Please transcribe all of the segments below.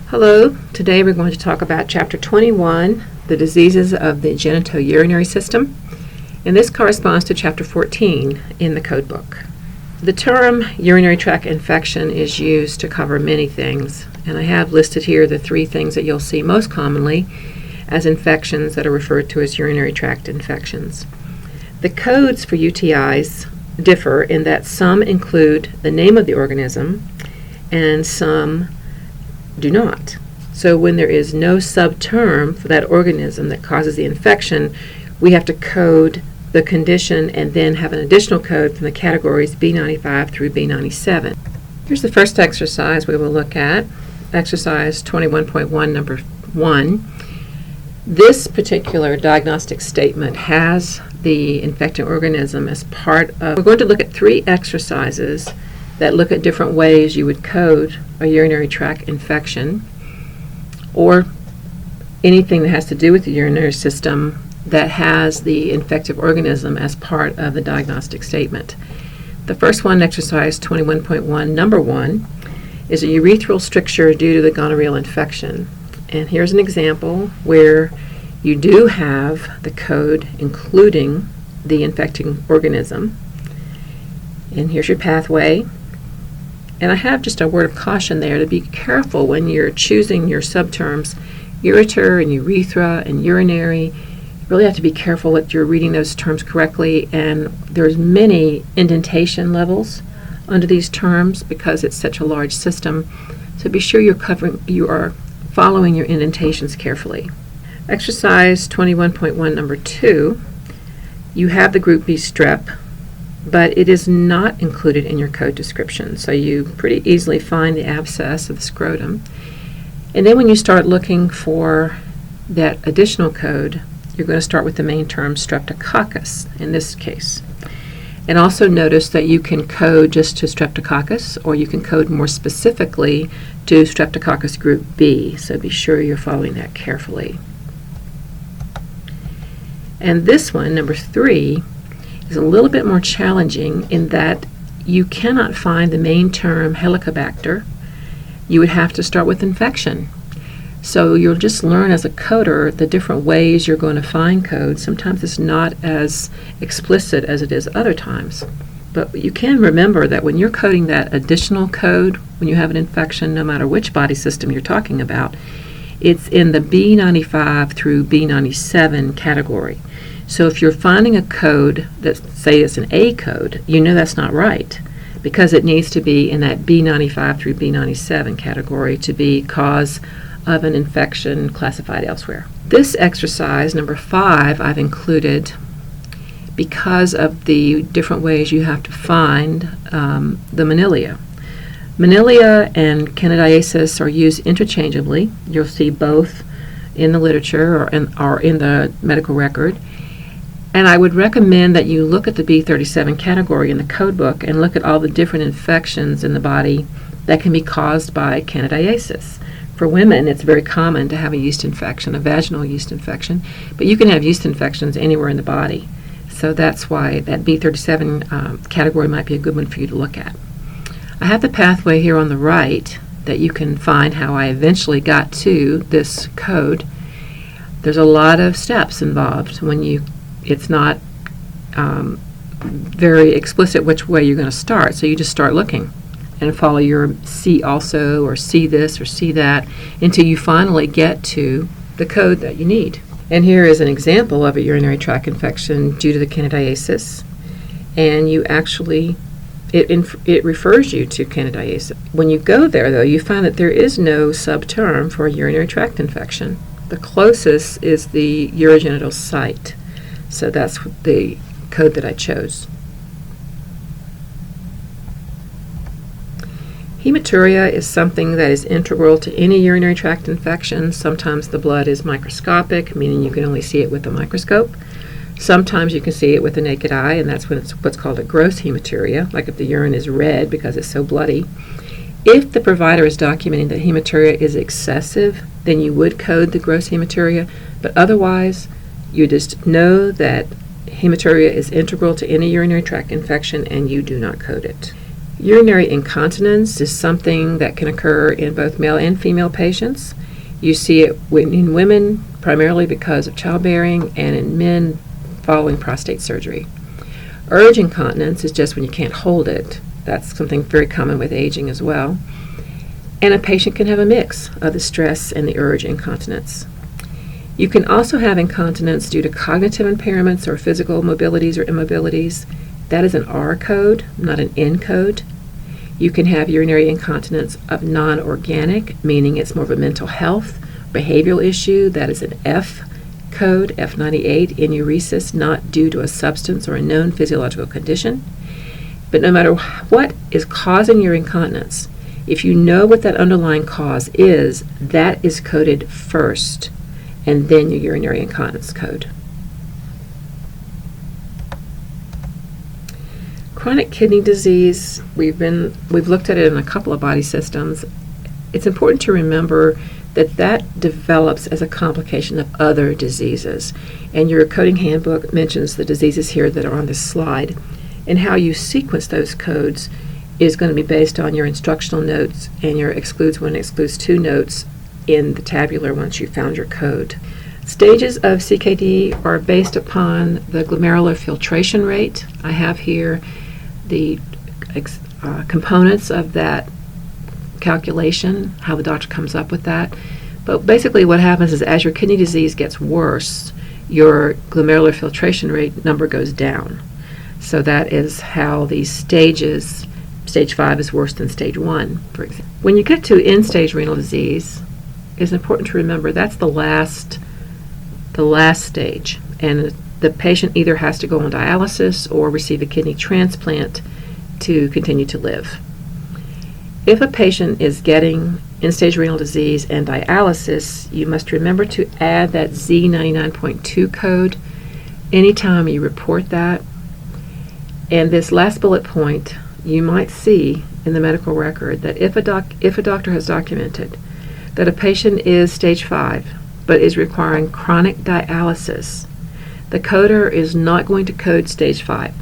Hello, today we're going to talk about Chapter 21, the diseases of the genitourinary system, and this corresponds to Chapter 14 in the code book. The term urinary tract infection is used to cover many things, and I have listed here the three things that you'll see most commonly as infections that are referred to as urinary tract infections. The codes for UTIs differ in that some include the name of the organism and some do not. So when there is no subterm for that organism that causes the infection, we have to code the condition and then have an additional code from the categories B95 through B97. Here's the first exercise we will look at, exercise 21.1, number 1. This particular diagnostic statement has the infecting organism as part of. We're going to look at three exercises that look at different ways you would code a urinary tract infection or anything that has to do with the urinary system that has the infective organism as part of the diagnostic statement. The first one, exercise 21.1, number 1, is a urethral stricture due to the gonorrheal infection. And here's an example where you do have the code including the infecting organism. And here's your pathway. And I have just a word of caution there to be careful when you're choosing your subterms, ureter and urethra and urinary. You really have to be careful that you're reading those terms correctly, and there's many indentation levels under these terms because it's such a large system. So be sure you are following your indentations carefully. Exercise 21.1, number 2, you have the group B strep, but it is not included in your code description, so you pretty easily find the abscess of the scrotum. And then when you start looking for that additional code, you're going to start with the main term streptococcus in this case. And also notice that you can code just to streptococcus, or you can code more specifically to streptococcus group B, so be sure you're following that carefully. And this one, number 3, is a little bit more challenging in that you cannot find the main term Helicobacter. You would have to start with infection. So you'll just learn as a coder the different ways you're going to find codes. Sometimes it's not as explicit as it is other times. But you can remember that when you're coding that additional code, when you have an infection, no matter which body system you're talking about, it's in the B95 through B97 category. So if you're finding a code that, say, it's an A code, you know that's not right because it needs to be in that B95 through B97 category to be cause of an infection classified elsewhere. This exercise, number 5, I've included because of the different ways you have to find the manilia. Manilia and candidiasis are used interchangeably. You'll see both in the literature or in the medical record. And I would recommend that you look at the B37 category in the code book and look at all the different infections in the body that can be caused by candidiasis. For women, it's very common to have a yeast infection, a vaginal yeast infection, but you can have yeast infections anywhere in the body. So that's why that B37 category might be a good one for you to look at. I have the pathway here on the right that you can find how I eventually got to this code. There's a lot of steps involved when it's not very explicit which way you're going to start, so you just start looking and follow your see also or see this or see that until you finally get to the code that you need. And here is an example of a urinary tract infection due to the candidiasis, and you actually it refers you to candidiasis. When you go there, though, you find that there is no subterm for a urinary tract infection. The closest is the urogenital site. So that's the code that I chose. Hematuria is something that is integral to any urinary tract infection. Sometimes the blood is microscopic, meaning you can only see it with a microscope. Sometimes you can see it with the naked eye, and that's when it's what's called a gross hematuria, like if the urine is red because it's so bloody. If the provider is documenting that hematuria is excessive, then you would code the gross hematuria, but otherwise, you just know that hematuria is integral to any urinary tract infection and you do not code it. Urinary incontinence is something that can occur in both male and female patients. You see it in women primarily because of childbearing, and in men following prostate surgery. Urge incontinence is just when you can't hold it. That's something very common with aging as well. And a patient can have a mix of the stress and the urge incontinence. You can also have incontinence due to cognitive impairments or physical mobilities or immobilities. That is an R code, not an N code. You can have urinary incontinence of non-organic, meaning it's more of a mental health, behavioral issue. That is an F code, F98, enuresis, not due to a substance or a known physiological condition. But no matter what is causing your incontinence, if you know what that underlying cause is, that is coded first, and then your urinary incontinence code. Chronic kidney disease, we've looked at it in a couple of body systems. It's important to remember that develops as a complication of other diseases. And your coding handbook mentions the diseases here that are on this slide. And how you sequence those codes is going to be based on your instructional notes and your excludes one, excludes two notes in the tabular once you found your code. Stages of CKD are based upon the glomerular filtration rate. I have here the components of that calculation, how the doctor comes up with that. But basically what happens is as your kidney disease gets worse, your glomerular filtration rate number goes down. So that is how these stages, stage 5 is worse than stage 1, for example. When you get to end-stage renal disease, it's important to remember that's the last stage, and the patient either has to go on dialysis or receive a kidney transplant to continue to live. If a patient is getting end-stage renal disease and dialysis, you must remember to add that Z99.2 code anytime you report that. And this last bullet point, you might see in the medical record that if a doctor has documented that a patient is stage 5 but is requiring chronic dialysis, the coder is not going to code stage 5.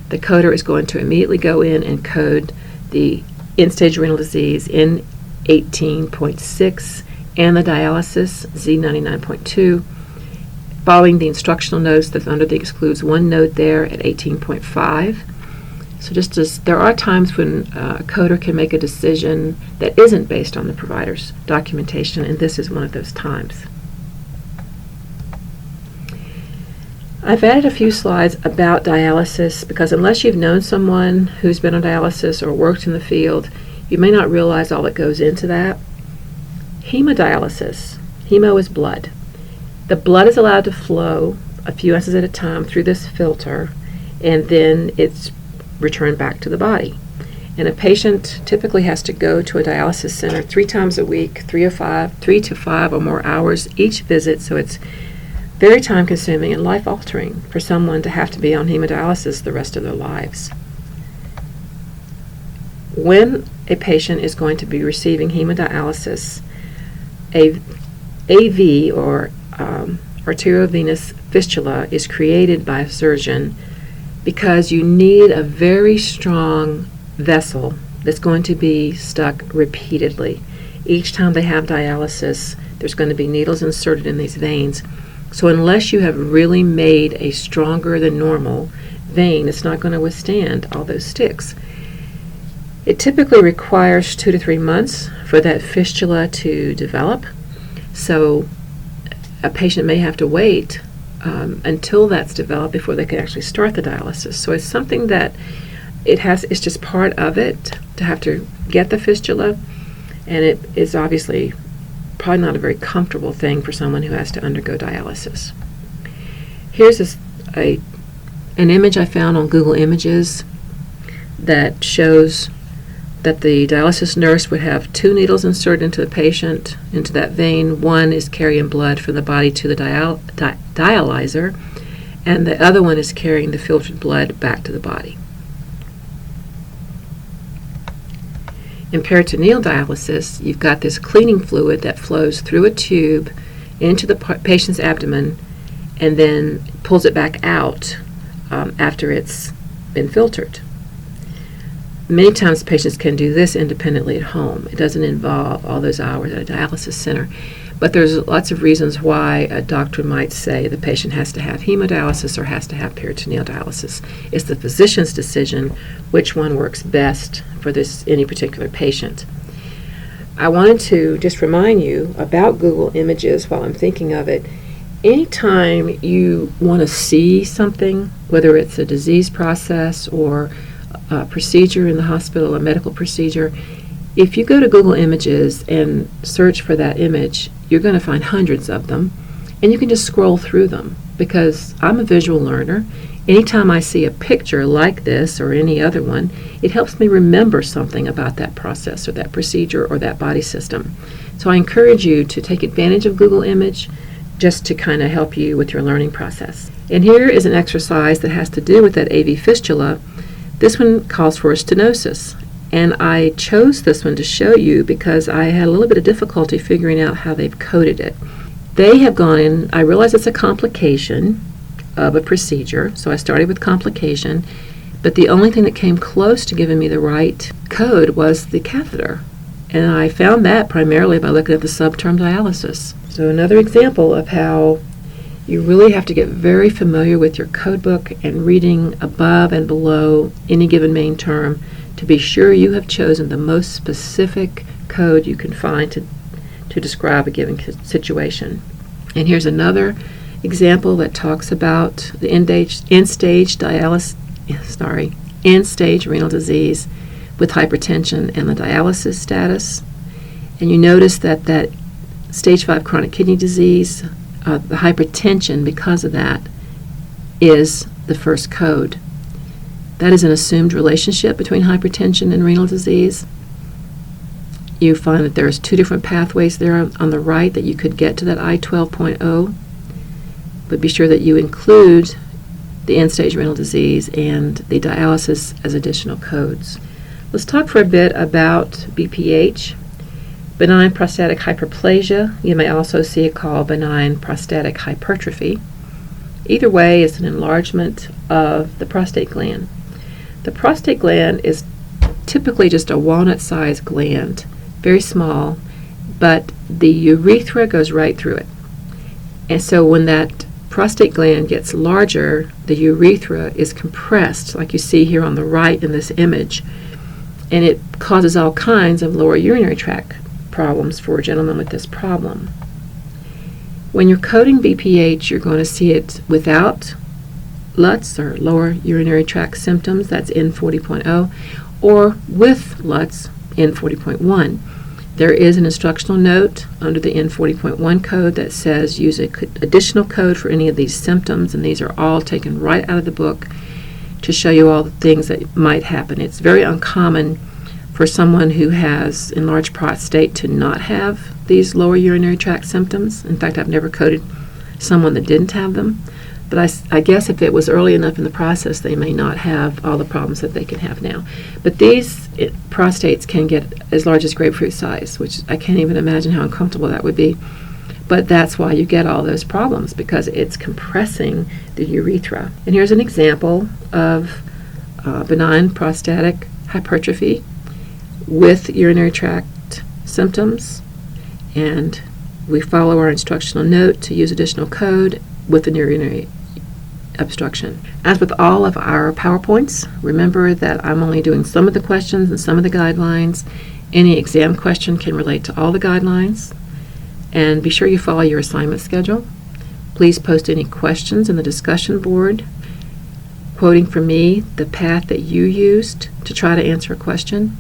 The coder is going to immediately go in and code the end-stage renal disease in 18.6 and the dialysis Z99.2, following the instructional notes that's under the excludes one note there at 18.5. So just as there are times when a coder can make a decision that isn't based on the provider's documentation, and this is one of those times. I've added a few slides about dialysis because unless you've known someone who's been on dialysis or worked in the field, you may not realize all that goes into that. Hemodialysis. Hemo is blood. The blood is allowed to flow a few ounces at a time through this filter, and then it's returned back to the body. And a patient typically has to go to a dialysis center 3 times a week, 3 to 5 or more hours each visit, so it's very time consuming and life altering for someone to have to be on hemodialysis the rest of their lives. When a patient is going to be receiving hemodialysis, a AV or arteriovenous fistula is created by a surgeon because you need a very strong vessel that's going to be stuck repeatedly. Each time they have dialysis, there's going to be needles inserted in these veins. So unless you have really made a stronger than normal vein, it's not going to withstand all those sticks. It typically requires 2 to 3 months for that fistula to develop. So a patient may have to wait until that's developed before they can actually start the dialysis. So it's something that it's just part of it to have to get the fistula, and it is obviously probably not a very comfortable thing for someone who has to undergo dialysis. Here's an image I found on Google Images that shows that the dialysis nurse would have 2 needles inserted into the patient, into that vein. One is carrying blood from the body to the dialyzer, and the other one is carrying the filtered blood back to the body. In peritoneal dialysis, you've got this cleaning fluid that flows through a tube into the patient's abdomen and then pulls it back out after it's been filtered. Many times patients can do this independently at home. It doesn't involve all those hours at a dialysis center. But there's lots of reasons why a doctor might say the patient has to have hemodialysis or has to have peritoneal dialysis. It's the physician's decision which one works best for any particular patient. I wanted to just remind you about Google Images while I'm thinking of it. Anytime you want to see something, whether it's a disease process or a procedure in the hospital, a medical procedure, if you go to Google Images and search for that image, you're going to find hundreds of them, and you can just scroll through them. Because I'm a visual learner, anytime I see a picture like this or any other one, it helps me remember something about that process or that procedure or that body system. So I encourage you to take advantage of Google Image just to kind of help you with your learning process. And here is an exercise that has to do with that AV fistula. This one calls for a stenosis. And I chose this one to show you because I had a little bit of difficulty figuring out how they've coded it. They have gone in, I realize it's a complication of a procedure, so I started with complication, but the only thing that came close to giving me the right code was the catheter. And I found that primarily by looking at the subterm dialysis. So another example of how you really have to get very familiar with your code book and reading above and below any given main term to be sure you have chosen the most specific code you can find to describe a given situation. And here's another example that talks about the end-stage renal disease with hypertension and the dialysis status. And you notice that stage 5 chronic kidney disease, the hypertension because of that is the first code. That is an assumed relationship between hypertension and renal disease. You find that there's two different pathways there on the right that you could get to that I-12.0, but be sure that you include the end-stage renal disease and the dialysis as additional codes. Let's talk for a bit about BPH. Benign prostatic hyperplasia. You may also see it called benign prostatic hypertrophy. Either way, it's an enlargement of the prostate gland. The prostate gland is typically just a walnut-sized gland, very small, but the urethra goes right through it. And so when that prostate gland gets larger, the urethra is compressed, like you see here on the right in this image, and it causes all kinds of lower urinary tract problems for a gentleman with this problem. When you're coding BPH, you're going to see it without LUTS, or lower urinary tract symptoms, that's N40.0, or with LUTS, N40.1. There is an instructional note under the N40.1 code that says use an additional code for any of these symptoms, and these are all taken right out of the book to show you all the things that might happen. It's very uncommon for someone who has enlarged prostate to not have these lower urinary tract symptoms. In fact, I've never coded someone that didn't have them. But I guess if it was early enough in the process, they may not have all the problems that they can have now. But these prostates can get as large as grapefruit size, which I can't even imagine how uncomfortable that would be. But that's why you get all those problems, because it's compressing the urethra. And here's an example of benign prostatic hypertrophy with urinary tract symptoms. And we follow our instructional note to use additional code with an urinary obstruction. As with all of our PowerPoints, remember that I'm only doing some of the questions and some of the guidelines. Any exam question can relate to all the guidelines. And be sure you follow your assignment schedule. Please post any questions in the discussion board, quoting from me the path that you used to try to answer a question.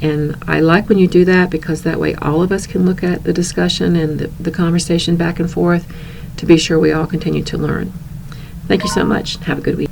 And I like when you do that, because that way all of us can look at the discussion and the conversation back and forth to be sure we all continue to learn. Thank you so much. Have a good week.